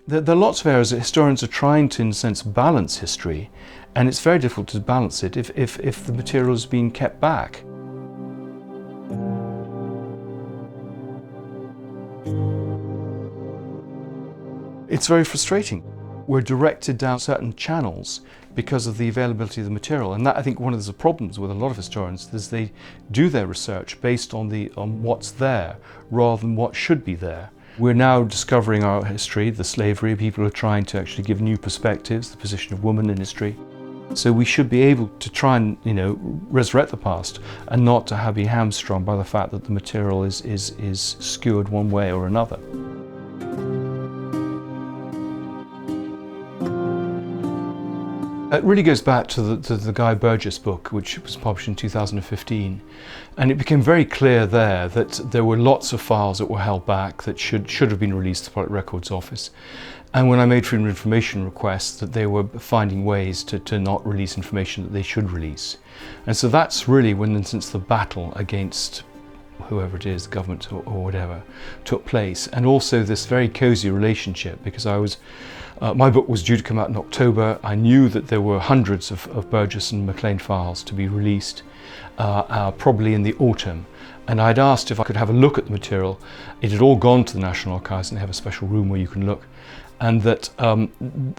There are lots of areas that historians are trying to, in a sense, balance history, and it's very difficult to balance it if the material is being kept back. It's very frustrating. We're directed down certain channels because of the availability of the material, and that, I think, one of the problems with a lot of historians is they do their research based on what's there rather than what should be there. We're now discovering our history, the slavery. People are trying to actually give new perspectives, the position of women in history. So we should be able to try and, resurrect the past and not to be hamstrung by the fact that the material is skewed one way or another. It really goes back to the Guy Burgess book, which was published in 2015, and it became very clear there that there were lots of files that were held back that should have been released to the Public Records Office. And when I made freedom of information requests, that they were finding ways to not release information that they should release. And so that's really when, since the battle against whoever it is, the government or whatever, took place, and also this very cosy relationship, because my book was due to come out in October. I knew that there were hundreds of Burgess and Maclean files to be released, probably in the autumn. And I'd asked if I could have a look at the material. It had all gone to the National Archives, and they have a special room where you can look. And that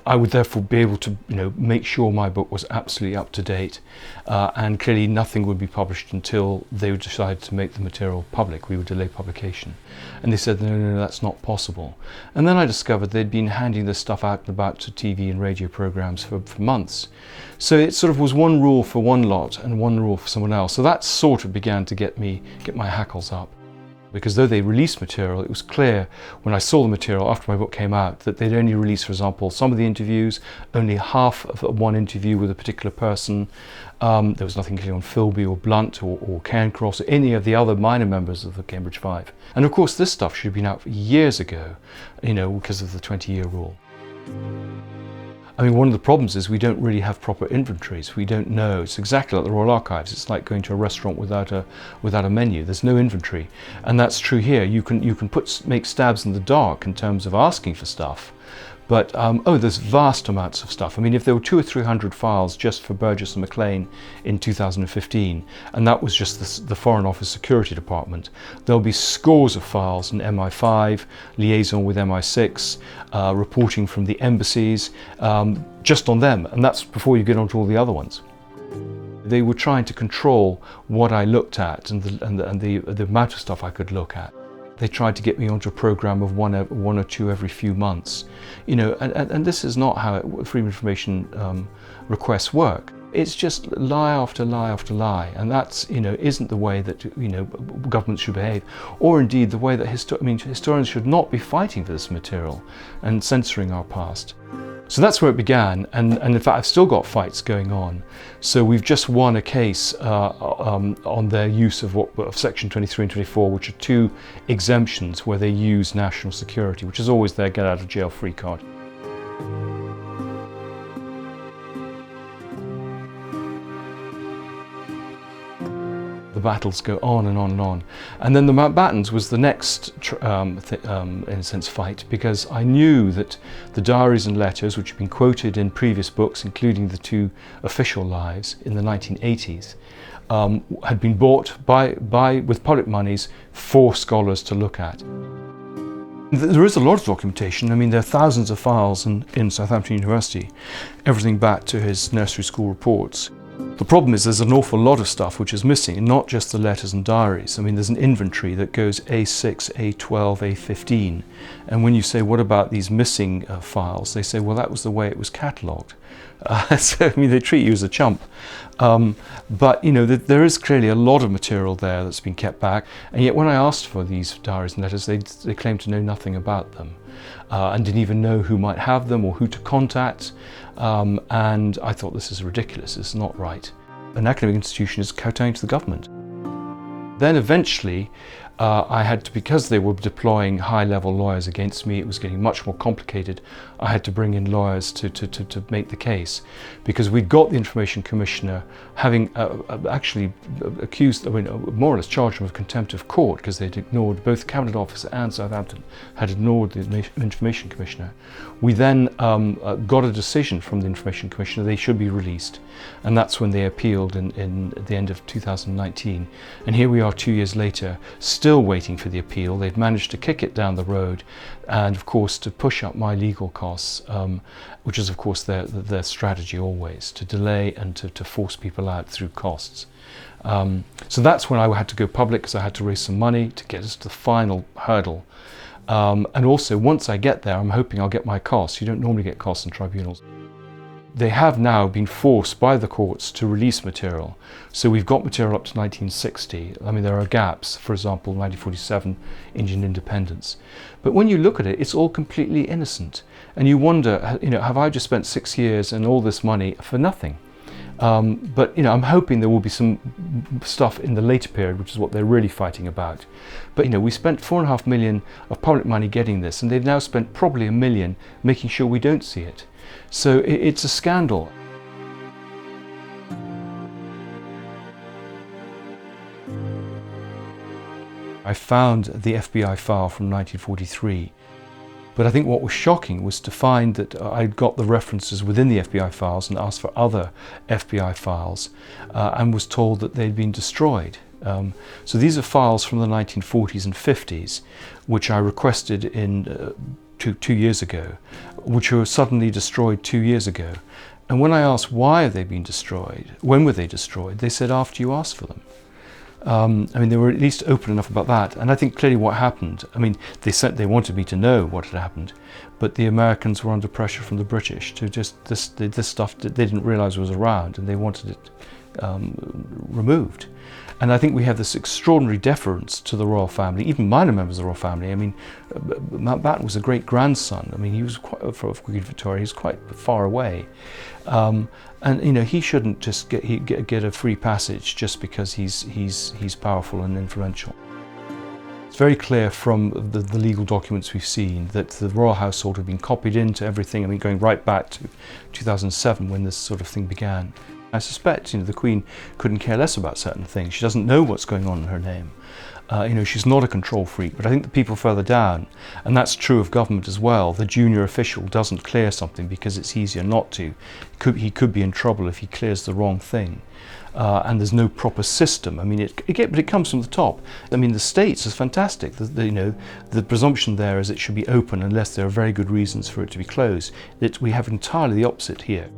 I would therefore be able to, make sure my book was absolutely up to date, and clearly nothing would be published until they would decide to make the material public. We would delay publication, and they said no, that's not possible. And then I discovered they'd been handing this stuff out and about to TV and radio programs for months. So it sort of was one rule for one lot and one rule for someone else. So that sort of began to get my hackles up. Because though they released material, it was clear when I saw the material after my book came out that they'd only released, for example, some of the interviews, only half of one interview with a particular person. There was nothing clear on Philby or Blunt or Cairncross or any of the other minor members of the Cambridge Five. And of course this stuff should have been out years ago, because of the 20-year rule. I mean, one of the problems is we don't really have proper inventories. We don't know. It's exactly like the Royal Archives. It's like going to a restaurant without a menu. There's no inventory, and that's true here. You can make stabs in the dark in terms of asking for stuff, but there's vast amounts of stuff. I mean, if there were 200 or 300 files just for Burgess and Maclean in 2015, and that was just the Foreign Office Security Department, there'll be scores of files in MI5, liaison with MI6, reporting from the embassies, just on them, and that's before you get onto all the other ones. They were trying to control what I looked at and the amount of stuff I could look at. They tried to get me onto a program of one or two every few months, and this is not how freedom of information requests work. It's just lie after lie after lie, and that's isn't the way that governments should behave, or indeed the way that historians should not be fighting for this material and censoring our past. So that's where it began, and in fact I've still got fights going on. So we've just won a case on their use of Section 23 and 24, which are two exemptions where they use national security, which is always their get out of jail free card. The battles go on and on and on. And then the Mountbattens was the next, in a sense, fight, because I knew that the diaries and letters, which had been quoted in previous books, including the two official lives in the 1980s, had been bought with public monies for scholars to look at. There is a lot of documentation. I mean, there are thousands of files in Southampton University, everything back to his nursery school reports. The problem is there's an awful lot of stuff which is missing, not just the letters and diaries. I mean, there's an inventory that goes A6, A12, A15. And when you say, what about these missing files? They say, well, that was the way it was catalogued. So, I mean, they treat you as a chump. But, there is clearly a lot of material there that's been kept back. And yet when I asked for these diaries and letters, they claimed to know nothing about them. And didn't even know who might have them or who to contact. And I thought, this is ridiculous, it's not right. An academic institution is kowtowing to the government. Then eventually, I had to, because they were deploying high-level lawyers against me, it was getting much more complicated. I had to bring in lawyers to make the case, because we'd got the Information Commissioner having actually accused, I mean, more or less charged him with contempt of court, because they'd ignored, both the Cabinet Office and Southampton had ignored the Information Commissioner. We then got a decision from the Information Commissioner they should be released, and that's when they appealed in the end of 2019. And here we are 2 years later, still waiting for the appeal. They've managed to kick it down the road, and of course to push up my legal costs, which is of course their strategy always, to delay and to force people out through costs. So that's when I had to go public, because I had to raise some money to get us to the final hurdle. And also, once I get there, I'm hoping I'll get my costs. You don't normally get costs in tribunals. They have now been forced by the courts to release material. So we've got material up to 1960. I mean, there are gaps, for example, 1947, Indian independence. But when you look at it, it's all completely innocent. And you wonder, you know, have I just spent 6 years and all this money for nothing? But you know, I'm hoping there will be some stuff in the later period, which is what they're really fighting about. But you know, we spent £4.5 million of public money getting this, and they've now spent probably £1 million making sure we don't see it. So it's a scandal. I found the FBI file from 1943. But I think what was shocking was to find that I'd got the references within the FBI files and asked for other FBI files, and was told that they'd been destroyed. So these are files from the 1940s and 50s, which I requested in 2 years ago, which were suddenly destroyed 2 years ago. And when I asked why have they been destroyed, when were they destroyed, they said after you asked for them. I mean, they were at least open enough about that, and I think clearly what happened, I mean, they said they wanted me to know what had happened, but the Americans were under pressure from the British to just, this stuff that they didn't realise was around, and they wanted it removed. And I think we have this extraordinary deference to the royal family, even minor members of the royal family. I mean, Mountbatten was a great grandson. I mean, he was quite, for Queen Victoria, he was quite far away. And you know, he shouldn't just get a free passage just because he's powerful and influential. It's very clear from the legal documents we've seen that the royal household have been copied into everything. I mean, going right back to 2007 when this sort of thing began. I suspect, you know, the Queen couldn't care less about certain things. She doesn't know what's going on in her name. You know, she's not a control freak, but I think the people further down, and that's true of government as well, the junior official doesn't clear something because it's easier not to. He could be in trouble if he clears the wrong thing. And there's no proper system. I mean, but it comes from the top. I mean, the States is fantastic. You know, the presumption there is it should be open unless there are very good reasons for it to be closed. We have entirely the opposite here.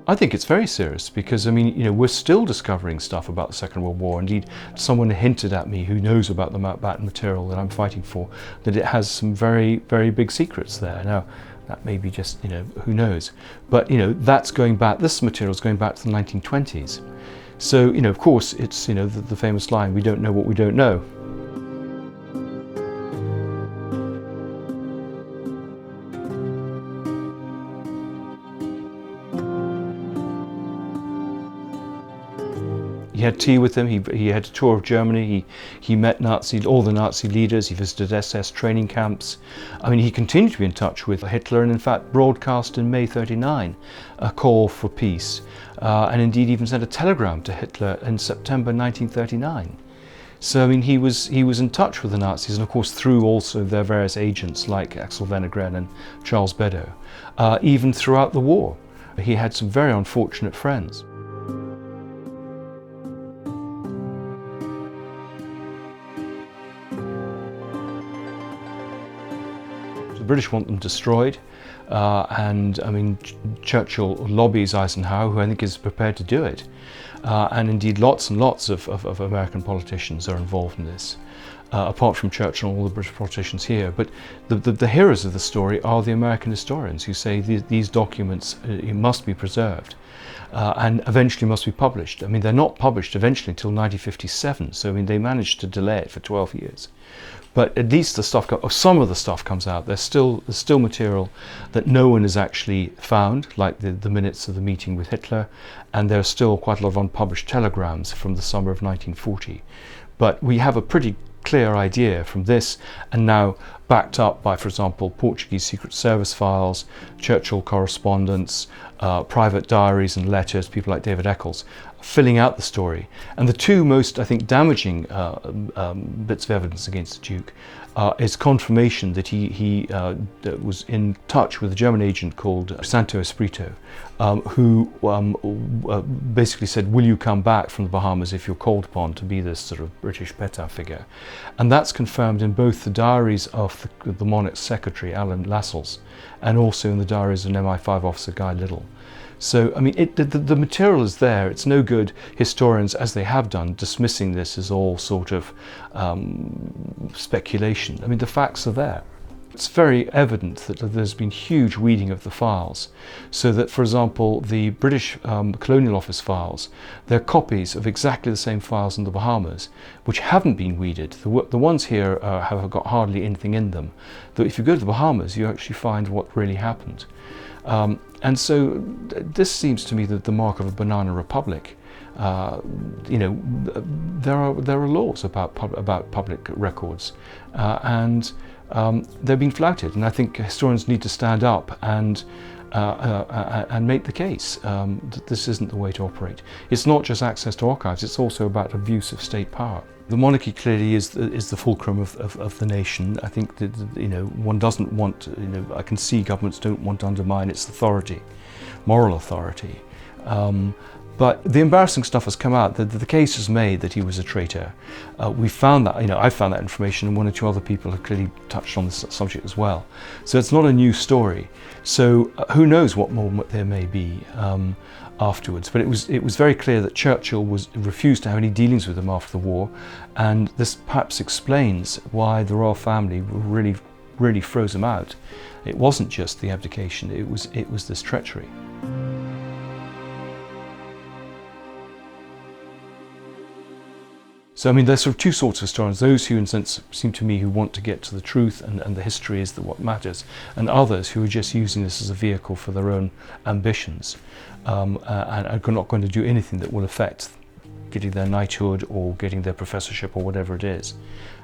I think it's very serious because, I mean, you know, we're still discovering stuff about the Second World War. Indeed, someone hinted at me who knows about the Mountbatten material that I'm fighting for, that it has some very, very big secrets there. Now, that may be just, you know, who knows. But, you know, that's going back, this material is going back to the 1920s. So, you know, of course, it's, you know, the famous line, we don't know what we don't know. He had tea with them, he had a tour of Germany, he met all the Nazi leaders, he visited SS training camps. I mean, he continued to be in touch with Hitler and in fact broadcast in May 1939 a call for peace, and indeed even sent a telegram to Hitler in September 1939. So, I mean, he was in touch with the Nazis, and of course through also their various agents like Axel Wenner-Gren and Charles Beddoes, even throughout the war. He had some very unfortunate friends. The British want them destroyed, and I mean, Churchill lobbies Eisenhower, who I think is prepared to do it, and indeed lots and lots of American politicians are involved in this, apart from Churchill and all the British politicians here. But the heroes of the story are the American historians who say these documents must be preserved and eventually must be published. I mean, they're not published eventually until 1957, so I mean, they managed to delay it for 12 years. But at least the stuff, or some of the stuff comes out. There's still material that no one has actually found, like the minutes of the meeting with Hitler, and there's still quite a lot of unpublished telegrams from the summer of 1940. But we have a pretty clear idea from this, and now backed up by, for example, Portuguese Secret Service files, Churchill correspondence, private diaries and letters, people like David Eccles, filling out the story. And the two most, I think, damaging bits of evidence against the Duke is confirmation that he was in touch with a German agent called Santo Espirito, who basically said, will you come back from the Bahamas if you're called upon to be this sort of British Pétain figure? And that's confirmed in both the diaries of the monarch's secretary, Alan Lascelles, and also in the diaries of an MI5 officer, Guy Liddell. So, I mean, the material is there. It's no good historians, as they have done, dismissing this as all sort of speculation. I mean, the facts are there. It's very evident that there's been huge weeding of the files, so that, for example, the British Colonial Office files, they're copies of exactly the same files in the Bahamas, which haven't been weeded. The ones here have got hardly anything in them. Though if you go to the Bahamas, you actually find what really happened. And so this seems to me the mark of a banana republic. You know, there are laws about public records, and they're being flouted. And I think historians need to stand up and make the case that this isn't the way to operate. It's not just access to archives; it's also about abuse of state power. The monarchy clearly is the fulcrum of the nation. I think that, you know, one doesn't want, you know, I can see governments don't want to undermine its authority, moral authority. But the embarrassing stuff has come out. The case is made that he was a traitor. We found that, you know, I found that information, and one or two other people have clearly touched on this subject as well. So it's not a new story. So who knows what more there may be afterwards. But it was very clear that Churchill refused to have any dealings with him after the war, and this perhaps explains why the royal family really froze him out. It wasn't just the abdication; it was this treachery. So, I mean, there's sort of two sorts of historians: those who, in a sense, seem to me, who want to get to the truth, and the history is what matters, and others who are just using this as a vehicle for their own ambitions, and are not going to do anything that will affect getting their knighthood or getting their professorship or whatever it is.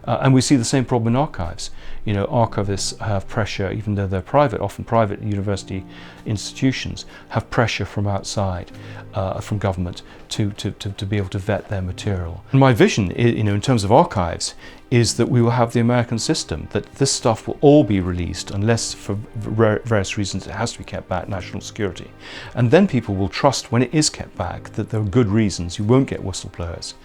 And we see the same problem in archives. You know, archivists have pressure, even though they're private, often private university institutions, have pressure from outside, from government, to be able to vet their material. And my vision, you know, in terms of archives, is that we will have the American system, that this stuff will all be released unless, for various reasons, it has to be kept back, national security. And then people will trust, when it is kept back, that there are good reasons. You won't get whistleblowers.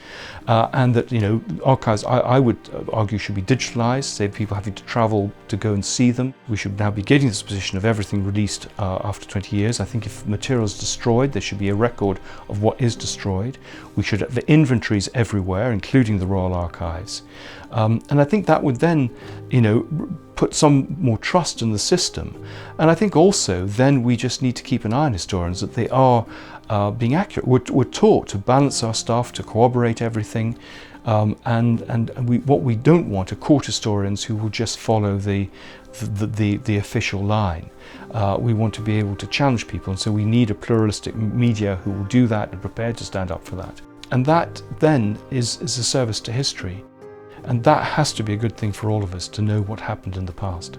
And that, you know, archives, I would argue, should be digitalized, save people having to travel to go and see them. We should now be getting to this position of everything released after 20 years. I think if material is destroyed, there should be a record of what is destroyed. We should have the inventories everywhere, including the Royal Archives. And I think that would then, you know, put some more trust in the system. And I think also then we just need to keep an eye on historians, that they are being accurate. We're taught to balance our stuff, to corroborate everything, and what we don't want are court historians who will just follow the official line. We want to be able to challenge people, and so we need a pluralistic media who will do that and prepared to stand up for that. And that then is a service to history. And that has to be a good thing for all of us, to know what happened in the past.